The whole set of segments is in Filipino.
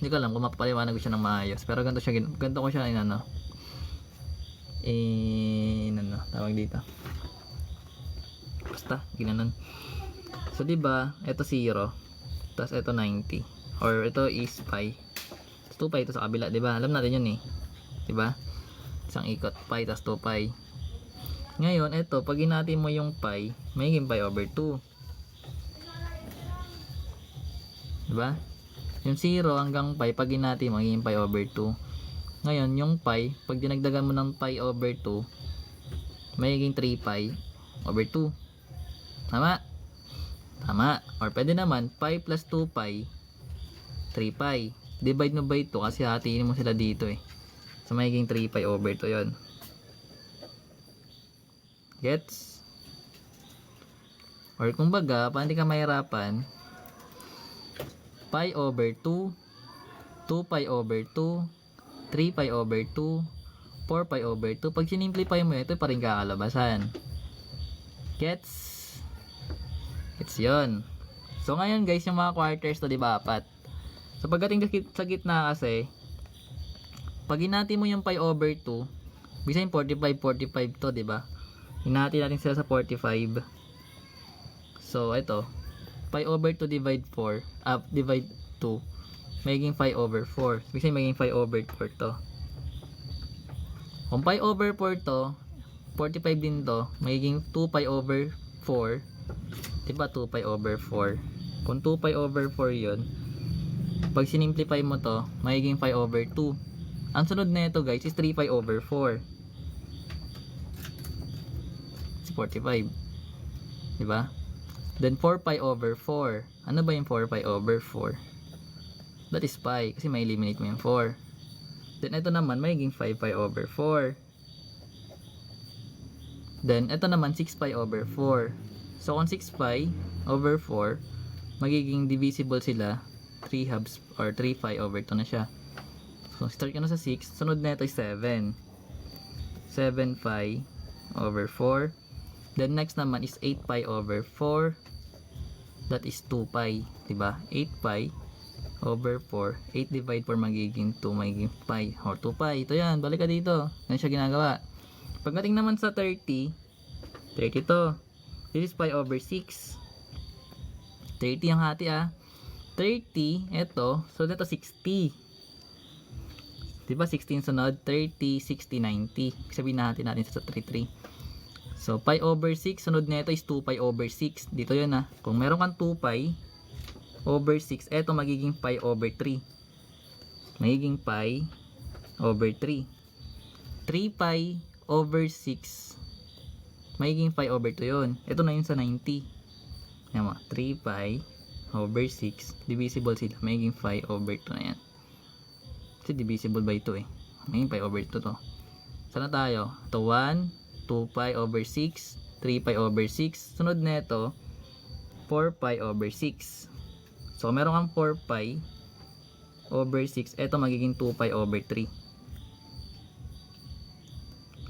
Hindi ko alam kung mapapaliwanag ko siya ng maayos. Pero ganito siya, ganito ko siya inano. Ano, tawag dito. Basta, ginanon. So, diba, ito 0. Tapos, ito 90. Or, ito is pi. Tapos, 2 pi ito sa kabila, diba? Alam natin yun eh. Diba? Isang ikot, pi, tapos 2 pi. Ngayon, ito, pag hinati mo yung pi, magiging pi over 2. Diba? Yung 0 hanggang pi, pag hinati mo, magiging pi over 2. Ngayon, yung pi, pag dinagdagan mo ng pi over 2, magiging 3 pi over 2. Tama? Tama. Or pwede naman, pi plus 2 pi, 3 pi. Divide mo by 2 kasi hatiin mo sila dito eh. So, magiging 3 pi over 2 yun. Gets? Or kumbaga, paano ka mahirapan? Pi over 2, 2 pi over 2, 3 pi over 2, 4 pi over 2. Pag sinimplify mo ito, pa rin kakalabasan. Gets? Gets yun. So, ngayon guys, yung mga quarters to, diba, 4. So, pagdating sa gitna kasi, pag hinati mo yung pi over 2, bisayin 45 to, diba? Hinati natin sila sa 45. So, ito. Pi over 2 divide 4. Divide 2. Magiging pi over 4. Bisayin magiging pi over 4 to. Kung pi over 4 to, 45 din to, magiging 2 pi over 4. Diba 2 pi over 4? Kung 2 pi over 4 yun, pag sinimplify mo to, magiging pi over 2. Ang sunod na ito guys is 3 pi over 4. It's 45. Diba? Then 4 pi over 4. Ano ba yung 4 pi over 4? That is pi. Kasi may eliminate mo yung 4. Then ito naman, magiging 5 pi over 4. Then ito naman, 6 pi over 4. So kung 6 pi over 4, magiging divisible sila 3 halves or 3 pi over 2 na siya. So start ka na sa 6. Sunod na ito is 7. 7 pi over 4. Then next naman is 8 pi over 4. That is 2 pi. Diba? 8 pi over 4. 8 divide 4 magiging 2. Magiging pi or 2 pi. Ito yan. Balik ka dito. Yan siya ginagawa. Pagdating naman sa 30. 30 to. This is pi over 6. 30 ang hati 30. Ito. So dito 60. Diba 16 sunod? 30, 60, 90. Sabihin natin sa 33. So, pi over 6, sunod nito is 2 pi over 6. Dito yun Kung meron kang 2 pi over 6, eto magiging pi over 3. Magiging pi over 3. 3 pi over 6, magiging pi over 2 yun. Ito na yun sa 90. Yan mo, 3 pi over 6, divisible sila. Magiging pi over 2 na yan. Kasi divisible by 2 eh. Magiging pi over 2 to. Sana tayo? Ito 1, 2 pi over 6, 3 pi over 6. Sunod na ito, 4 pi over 6. So, meron kang 4 pi over 6. Ito magiging 2 pi over 3.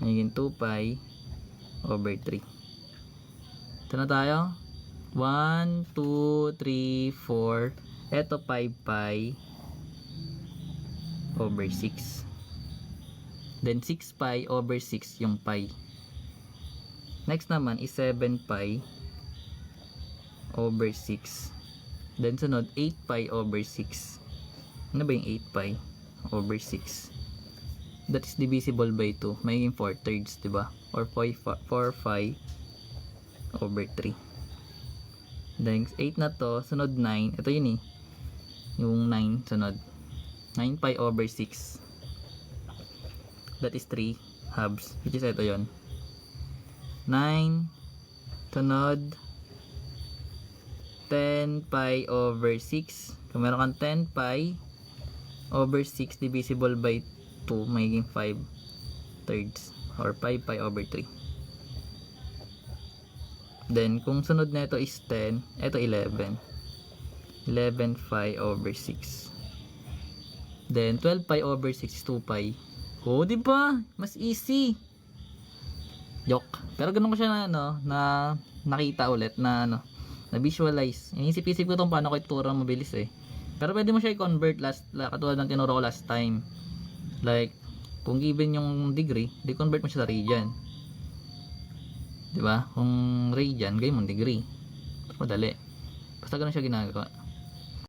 Magiging 2 pi over 3. Ito na tayo. 1, 2, 3, 4. Ito 5 pi over 6. Then 6 pi over 6 yung pi. Next naman is 7 pi over 6. Then sunod 8 pi over 6. Ano ba yung 8 pi over 6? That is divisible by 2. Magiging 4/3, diba? Or 4 pi over 3. Then 8 na to, sunod 9. Ito yun eh. Yung 9 sunod. 9 pi over 6. That is 3 halves. Which is ito yun. 9. Sunod. 10 pi over 6. Kung meron kang 10 pi over 6 divisible by 2, magiging 5/3 or 5 pi over 3. Then, kung sunod na ito is 10, ito 11. 11 pi over 6. Then, 12 pi over 6 is 2 pi. Oh, diba? Mas easy. Joke. Pero ganun ko siya na nakita ulit na na visualize. Inisip-isip ko itong paano ko ituro mabilis eh. Pero pwede mo siya i-convert katulad ng tinuro ko last time. Like, kung given yung degree, di-convert mo siya sa radian. Diba? Kung radian, gawin mo degree. Madali. Basta ganun siya ginagawa.